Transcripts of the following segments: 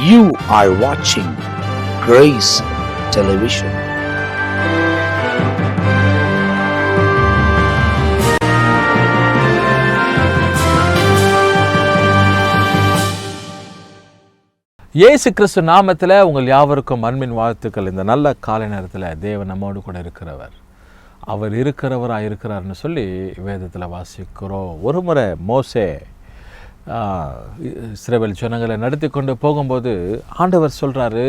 You are watching Grace Television. இயேசு கிறிஸ்து நாமத்தில் உங்கள் யாவருக்கும் அன்பின் வாழ்த்துக்கள். இந்த நல்ல காலை நேரத்தில் தேவன் நம்மோடு கூட இருக்கிறவர், அவர் இருக்கிறவராக இருக்கிறார்னு சொல்லி வேதத்தில் வாசிக்கிறோம். ஒரு முறை மோசே இஸ்ரவேல் ஜனங்களை நடத்தி கொண்டு போகும்போது ஆண்டவர் சொல்கிறாரு,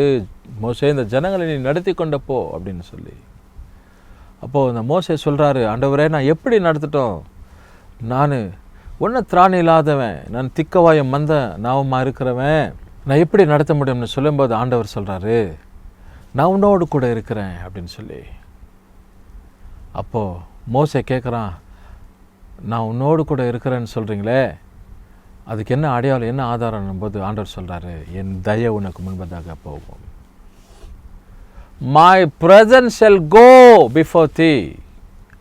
மோசே இந்த ஜனங்களை நீ நடத்தி கொண்டு போ அப்படின்னு சொல்லி. அப்போது இந்த மோசே சொல்கிறாரு, ஆண்டவரே நான் எப்படி நடத்திட்டோம், நான் ஒன்றும் திராணி இல்லாதவன், நான் திக்கவாயம் மந்த நாவமாக இருக்கிறவன், நான் எப்படி நடத்த முடியும்னு சொல்லும்போது ஆண்டவர் சொல்கிறாரு, நான் உன்னோடு கூட இருக்கிறேன் அப்படின்னு சொல்லி. அப்போது மோசே கேட்குறான், நான் உன்னோடு கூட இருக்கிறேன்னு சொல்கிறீங்களே, அதுக்கு என்ன அடையாளம், என்ன ஆதாரம் போது ஆண்டவர் சொல்கிறாரு, என் தயை உனக்கு முன்பதாக போகும். My presence shall go before thee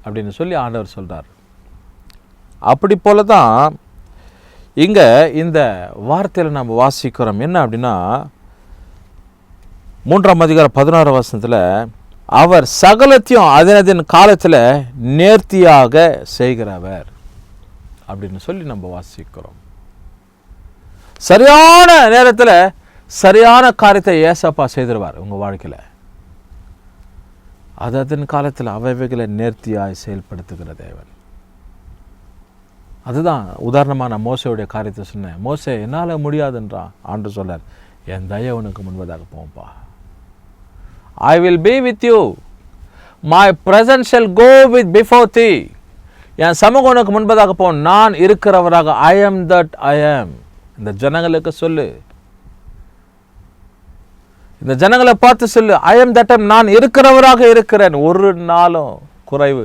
அப்படின்னு சொல்லி ஆண்டவர் சொல்கிறார். அப்படி போல தான் இங்கே இந்த வார்த்தையில் நம்ம வாசிக்கிறோம். என்ன அப்படின்னா 3:16 அவர் சகலத்தையும் அதனதின் காலத்தில் நேர்த்தியாக செய்கிறவர் அப்படின்னு சொல்லி நம்ம வாசிக்கிறோம். சரியான நேரத்தில் சரியான காரியத்தை ஏசப்பா செய்திருவார் உங்கள் வாழ்க்கையில். அதன் காலத்தில் அவைகளை நேர்த்தியாய் செயல்படுத்துகிற தேவன். அதுதான் உதாரணமாக நான் மோசையுடைய காரியத்தை சொன்னேன். மோசே என்னால் முடியாதுன்றான், ஆண்டு சொல்லார், என் தயை உனக்கு முன்பதாக போப்பா. I will be with you, my presence shall go with before thee. என் சமூகம் உனக்கு முன்பதாக போ, நான் இருக்கிறவராக, I am that I am. இந்த ஜனங்களுக்கு சொல்லு, இந்த ஜனங்களை பார்த்து சொல்லு, I am that I am, நான் இருக்கிறவராக இருக்கிறேன். ஒரு நாளும் குறைவு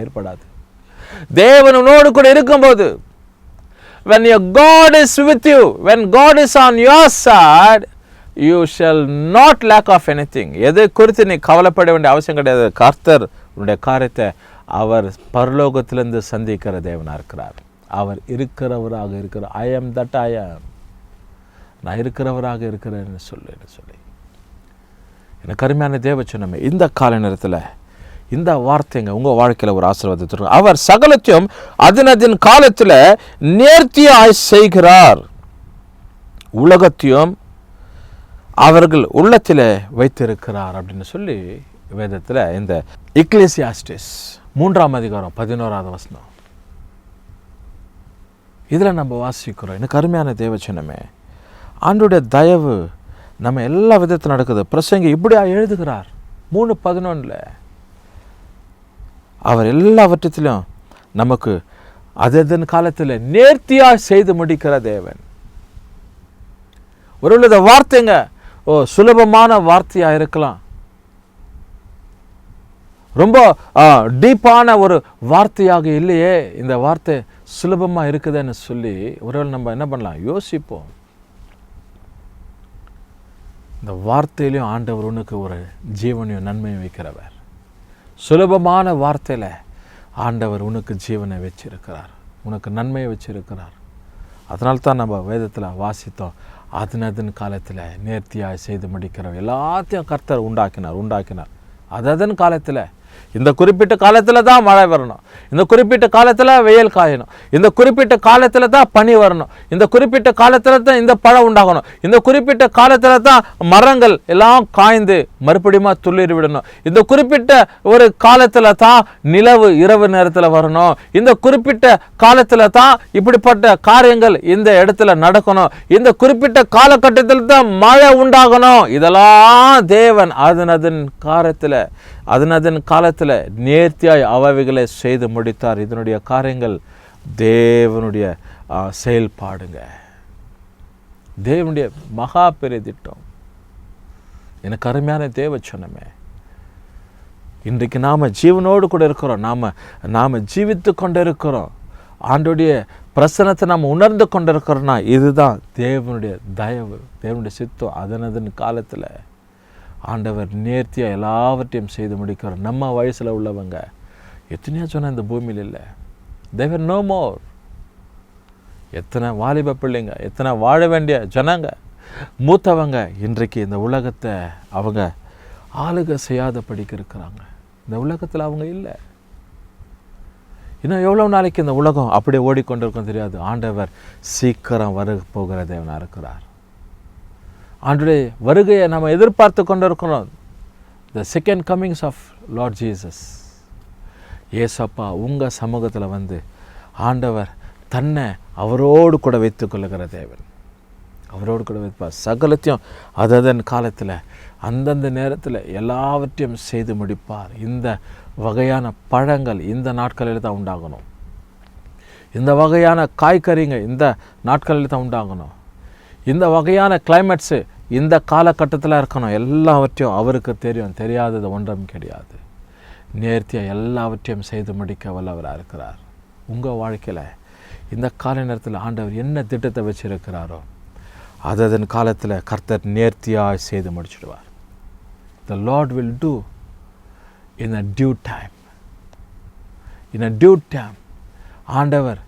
ஏற்படாது. தேவன் உன்னோடு கூட இருக்கும்போது, when your God is with you, when God is on your side, you shall not lack of anything. எதை குறித்து நீ கவலைப்பட வேண்டிய அவசியம் கிடையாது. கர்த்தர் உன்னுடைய காரியத்தை அவர் பரலோகத்திலிருந்து சந்திக்கிற தேவனாக இருக்கிறார். அவர் இருக்கிறவராக இருக்கிறார். ஐ எம் தட் ஐ எம், நான் இருக்கிறவராக இருக்கிறேன்னு சொல்லி எனக்கு அருமையான தேவச்சனமே, இந்த கால நேரத்தில் இந்த வார்த்தைங்க உங்கள் வாழ்க்கையில் ஒரு ஆசீர்வாதத்தை. அவர் சகலத்தையும் அதனதின் காலத்தில் நேர்த்தியாய் செய்கிறார், உலகத்தையும் அவர்கள் உள்ளத்தில் வைத்திருக்கிறார் அப்படின்னு சொல்லி வேதத்தில் இந்த எக்லெசியாஸ்டிஸ் 3:11 இதில் நம்ம வாசிக்கிறோம். எனக்கு அருமையான தேவச்சனமே, ஆண்டுடைய தயவு நம்ம எல்லா விதத்தில் நடக்குது. பிரசங்கி இப்படியா எழுதுகிறார் 3:11. அவர் எல்லாவற்றிலும் நமக்கு அதன் காலத்தில் நேர்த்தியாக செய்து முடிக்கிற தேவன். ஒரு வார்த்தைங்க சுலபமான வார்த்தையாக இருக்கலாம், ரொம்ப டீப்பான ஒரு வார்த்தையாக இல்லையே, இந்த வார்த்தை சுலபமாக இருக்குதுன்னு சொல்லி ஒருவேளை நம்ம என்ன பண்ணலாம், யோசிப்போம். இந்த வார்த்தையிலையும் ஆண்டவர் உனக்கு ஒரு ஜீவனையும் நன்மையும் வைக்கிறவர். சுலபமான வார்த்தையில் ஆண்டவர் உனக்கு ஜீவனை வச்சிருக்கிறார், உனக்கு நன்மையை வச்சிருக்கிறார். அதனால்தான் நம்ம வேதத்தில் வாசித்தோம், அதன் காலத்தில் நேர்த்தியாக செய்து முடிக்கிறவர். எல்லாத்தையும் கர்த்தர் உண்டாக்கினார். அதன் காலத்தில், இந்த குறிப்பிட்ட காலத்தில் தான் மழை வரணும், இந்த குறிப்பிட்ட காலத்தில் வெயில் காயணும், இந்த குறிப்பிட்ட காலத்தில் தான் பனி வரணும், இந்த குறிப்பிட்ட காலத்தில் தான் இந்த பழம் உண்டாகணும், இந்த குறிப்பிட்ட காலத்தில் தான் மரங்கள் எல்லாம் காய்ந்து மறுபடியும் துளிர் விடணும், இந்த குறிப்பிட்ட ஒரு காலத்தில் தான் நிலவு இரவு நேரத்தில் வரணும், இந்த குறிப்பிட்ட காலத்தில் தான் இப்படிப்பட்ட காரியங்கள் இந்த இடத்துல நடக்கணும், இந்த குறிப்பிட்ட காலகட்டத்தில் தான் மழை உண்டாகணும். இதெல்லாம் தேவன் அதன் காலத்தில் நேர்த்தியாய் அவைகளை செய்து முடித்தார். இதனுடைய காரியங்கள் தேவனுடைய செயல்பாடுங்க, தேவனுடைய மகா பெரிய திட்டம். எனக்கு அருமையான தேவச்சனமே, இன்றைக்கு நாம் ஜீவனோடு கூட இருக்கிறோம், நாம் ஜீவித்து கொண்டு இருக்கிறோம், ஆண்டுடைய பிரசன்னத்தை நாம் உணர்ந்து கொண்டு இருக்கிறோம்னா இதுதான் தேவனுடைய தயவு, தேவனுடைய சித்தம். அதன் காலத்தில் ஆண்டவர் நேர்த்தியாக எல்லாவற்றையும் செய்து முடிக்கிறார். நம்ம வயசில் உள்ளவங்க எத்தனையோ சொன்னால் இந்த பூமியில் இல்லை, தேவர் நோ மோர். எத்தனை வாலிப பிள்ளைங்க, எத்தனை வாழ வேண்டிய ஜனங்க, மூத்தவங்க இன்றைக்கு இந்த உலகத்தை அவங்க ஆளுகை செய்யாத படிக்க இருக்கிறாங்க. இந்த உலகத்தில் அவங்க இல்லை. இன்னும் எவ்வளோ நாளைக்கு இந்த உலகம் அப்படியே ஓடிக்கொண்டிருக்கும் தெரியாது. ஆண்டவர் சீக்கிரம் போகிற தேவனாக இருக்கிறார். ஆண்டுடைய வருகையை நம்ம எதிர்பார்த்து கொண்டு இருக்கிறோம். The second comings of lord Jesus. ஏசப்பா உங்கள் சமூகத்தில் வந்து ஆண்டவர் தன்னை அவரோடு கூட வைத்து கொள்ளுகிற தேவன். அவரோடு கூட வைப்பார். சகலத்தையும் அதன் காலத்தில் அந்தந்த நேரத்தில் எல்லாவற்றையும் செய்து முடிப்பார். இந்த வகையான பழங்கள் இந்த நாட்களில் தான் உண்டாகணும். இந்த வகையான காய்கறிங்க இந்த நாட்களில் தான் உண்டாகணும். இந்த வகையான கிளைமேட்ஸு இந்த காலகட்டத்தில் இருக்கணும். எல்லாவற்றையும் அவருக்கு தெரியும். தெரியாதது ஒன்றும் கிடையாது. நேர்த்தியாக எல்லாவற்றையும் செய்து முடிக்க வல்லவராக இருக்கிறார். உங்கள் வாழ்க்கையில் இந்த கால நேரத்தில் ஆண்டவர் என்ன திட்டத்தை வச்சிருக்கிறாரோ அதன் காலத்தில் கர்த்தர் நேர்த்தியாக செய்து முடிச்சிடுவார். The Lord will do in a due time. In a due time. ஆண்டவர்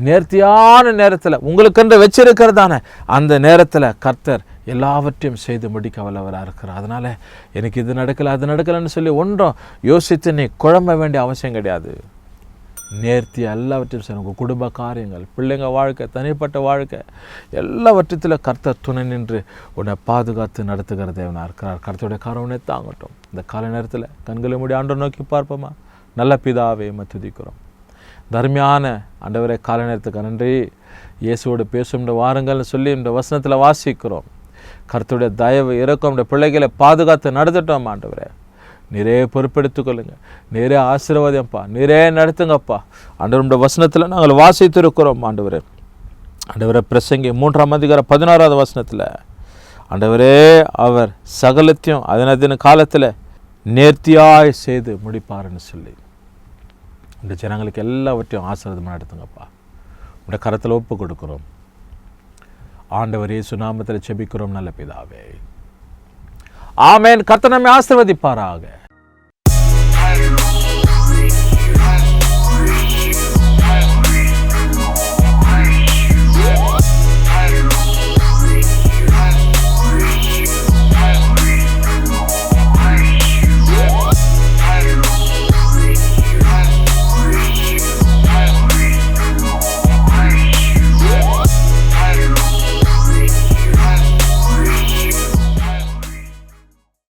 நேர்த்தியான நேரத்தில் உங்களுக்கென்று வச்சிருக்கிறதான அந்த நேரத்தில் கர்த்தர் எல்லாவற்றையும் செய்து முடிக்க வல்லவராக இருக்கிறார். அதனால் எனக்கு இது நடக்கலை அது நடக்கலைன்னு சொல்லி ஒன்றும் யோசித்து நீ குழம்ப வேண்டிய அவசியம் கிடையாது. நேர்த்தியாக எல்லாவற்றையும் செய்யணும். உங்கள் குடும்ப காரியங்கள், பிள்ளைங்க வாழ்க்கை, தனிப்பட்ட வாழ்க்கை எல்லாவற்றத்தில் கர்த்தர் துணை நின்று உன்னை பாதுகாத்து நடத்துகிற தேவனாக இருக்கிறார். கர்த்தருடைய கரவனை தாங்கட்டும். இந்த கால நேரத்தில் கண்களை மூடி ஆண்டவரை நோக்கி பார்ப்போமா? நல்ல பிதாவே துதிக்கிறோம். தர்மியான ஆண்டவரே, கால நேரத்துக்கு நன்றி. இயேசுவோடு பேசும் இந்த வாரங்கள்னு சொல்லி இந்த வசனத்தில் வாசிக்கிறோம். கர்த்தருடைய தயவு இரக்கம் இந்த பிள்ளைகளை பாதுகாத்து நடத்தட்டும். ஆண்டவரே நீரே பொறுப்பெடுத்துக்கொள்ளுங்க. நீரே ஆசீர்வாதம்ப்பா. நீரே நடத்துங்கப்பா. ஆண்டவருடைய வசனத்தில் நாங்கள் வாசித்திருக்கிறோம். ஆண்டவரே பிரசங்கி 3:16 வசனத்தில் ஆண்டவரே அவர் சகலத்தையும் அதன் காலத்தில் நேர்த்தியாய் செய்து முடிப்பாருன்னு சொல்லி இந்த ஜனங்களுக்கு எல்லாவற்றையும் ஆசீர்வாதமாக நடத்துங்கப்பா. உடைய கரத்தில் ஒப்பு கொடுக்கிறோம். ஆண்டவர் இயேசு நாமத்தில் செபிக்கிறோம் நல்ல பிதாவே. ஆமென். கர்த்தர் நம்மை ஆசீர்வதிப்பாராக.